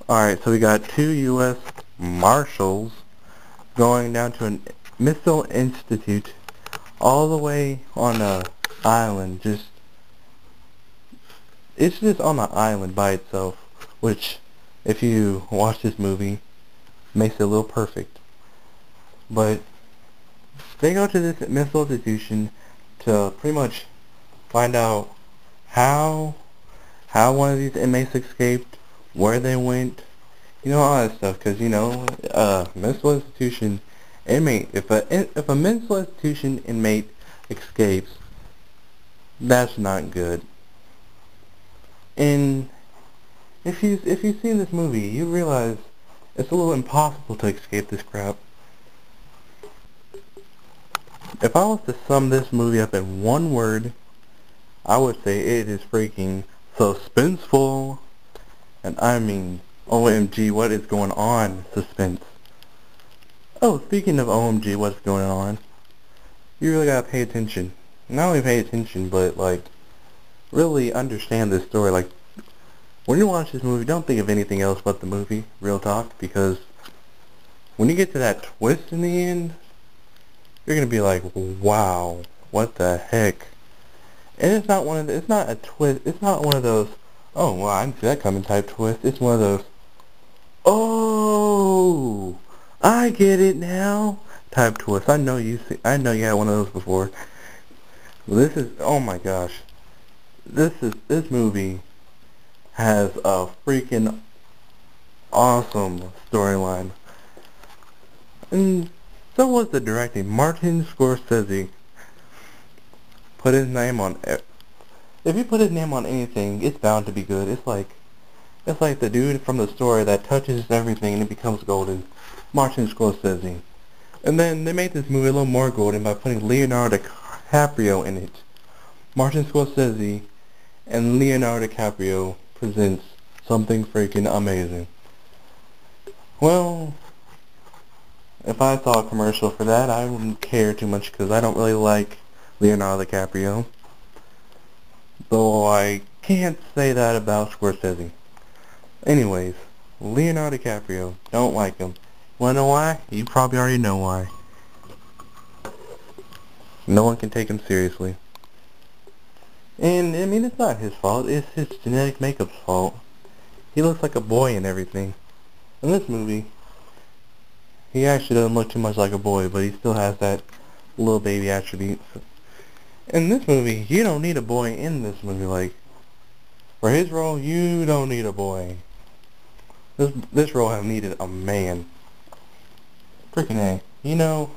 Alright, so we got two U.S. Marshals going down to a missile institute all the way on a island. It's just on an island by itself, which, if you watch this movie, makes it a little perfect. But they go to this missile institution to pretty much find out how one of these inmates escaped, where they went, all that stuff. Because mental institution inmate. If a mental institution inmate escapes, that's not good. And if you've seen this movie, you realize it's a little impossible to escape this crap. If I was to sum this movie up in one word, I would say it is freaking suspenseful. And I mean, OMG, what is going on? Suspense. Oh, speaking of OMG, what's going on? You really gotta pay attention. Not only pay attention, but really understand this story. When you watch this movie, don't think of anything else but the movie, real talk, because when you get to that twist in the end, you're gonna be like, wow, what the heck? And it's not a twist, it's not one of those, oh, well, I didn't see that coming type twist. It's one of those, oh, I get it now type twist. I know you had one of those before. Oh my gosh. This movie has a freaking awesome storyline. And so was the directing. Martin Scorsese put his name on if you put his name on anything, it's bound to be good. It's like the dude from the story that touches everything and it becomes golden. Martin Scorsese. And then they made this movie a little more golden by putting Leonardo DiCaprio in it. Martin Scorsese and Leonardo DiCaprio presents something freaking amazing. Well, if I saw a commercial for that, I wouldn't care too much because I don't really like Leonardo DiCaprio. Though I can't say that about Scorsese. Anyways, Leonardo DiCaprio, don't like him. Wanna know why? You probably already know why. No one can take him seriously. And, I mean, it's not his fault. It's his genetic makeup's fault. He looks like a boy and everything. In this movie, he actually doesn't look too much like a boy, but he still has that little baby attribute. In this movie, you don't need a boy in this movie. For his role, you don't need a boy. This role have needed a man. Freaking A.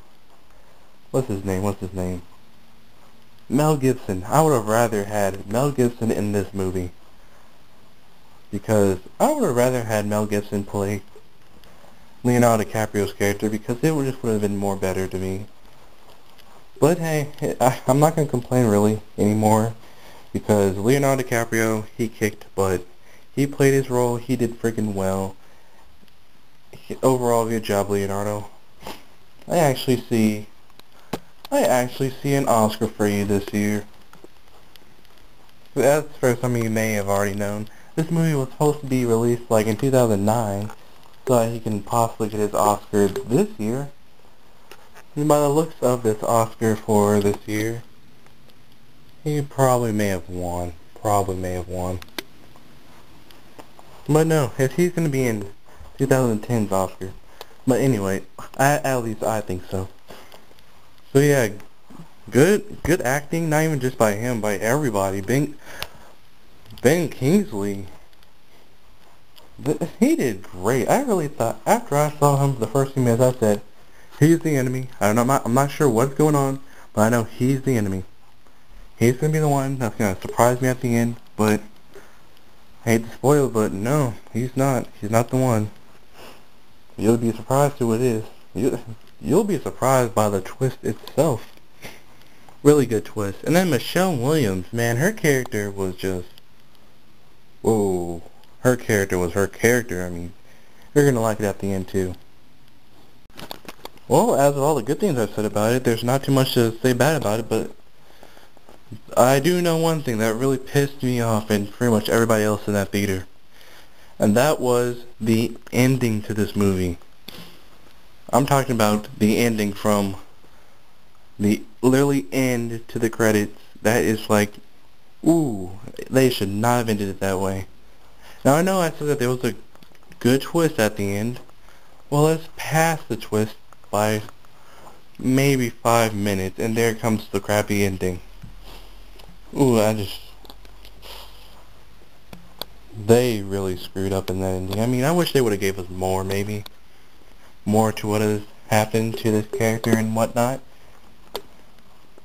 What's his name? Mel Gibson. I would have rather had Mel Gibson in this movie. Because I would have rather had Mel Gibson play Leonardo DiCaprio's character because it would have been more better to me. But hey, I'm not going to complain really anymore because Leonardo DiCaprio, he kicked butt. He played his role, he did freaking well. Overall, good job, Leonardo. I actually see an Oscar for you this year. That's for some of you may have already known. This movie was supposed to be released in 2009, so that he can possibly get his Oscar this year. And by the looks of this Oscar for this year, he probably may have won. But no, if he's going to be in 2010's Oscar. But anyway, at least I think so. So yeah, good acting, not even just by him, by everybody. Ben Kingsley, he did great. I really thought, after I saw him for the first few minutes, I said, he's the enemy. I'm not sure what's going on, but I know he's the enemy. He's going to be the one that's going to surprise me at the end, but I hate to spoil it, but no, he's not. He's not the one. You'll be surprised who it is. You'll be surprised by the twist itself. Really good twist. And then Michelle Williams, man, her character was just, whoa. Her character was her character. I mean, you're going to like it at the end too. Well, as of all the good things I've said about it, there's not too much to say bad about it, but I do know one thing that really pissed me off and pretty much everybody else in that theater. And that was the ending to this movie. I'm talking about the ending from the literally end to the credits. That is like, ooh, they should not have ended it that way. Now I know I said that there was a good twist at the end. Well, let's pass the twist by maybe 5 minutes, and there comes the crappy ending. Ooh, they really screwed up in that ending. I mean, I wish they would have gave us more, maybe. More to what has happened to this character and whatnot.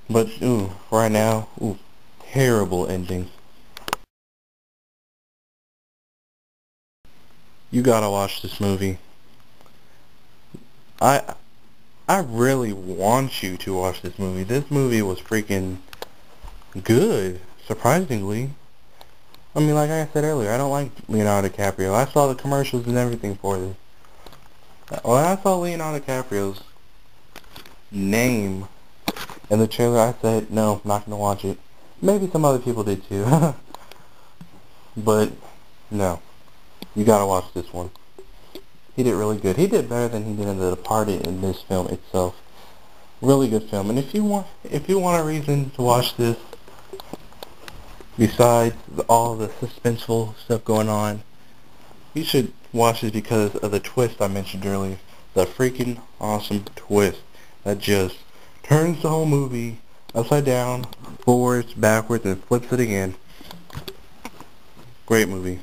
But, ooh, right now, ooh, terrible ending. You gotta watch this movie. I I really want you to watch this movie. This movie was freaking good, surprisingly. I mean, like I said earlier, I don't like Leonardo DiCaprio. I saw the commercials and everything for this. When I saw Leonardo DiCaprio's name in the trailer, I said, no, I'm not going to watch it. Maybe some other people did too. But, no. You gotta watch this one. He did really good. He did better than he did in The Departed in this film itself. Really good film. And if you want a reason to watch this, besides all the suspenseful stuff going on, you should watch this because of the twist I mentioned earlier. The freaking awesome twist that just turns the whole movie upside down, forwards, backwards, and flips it again. Great movie.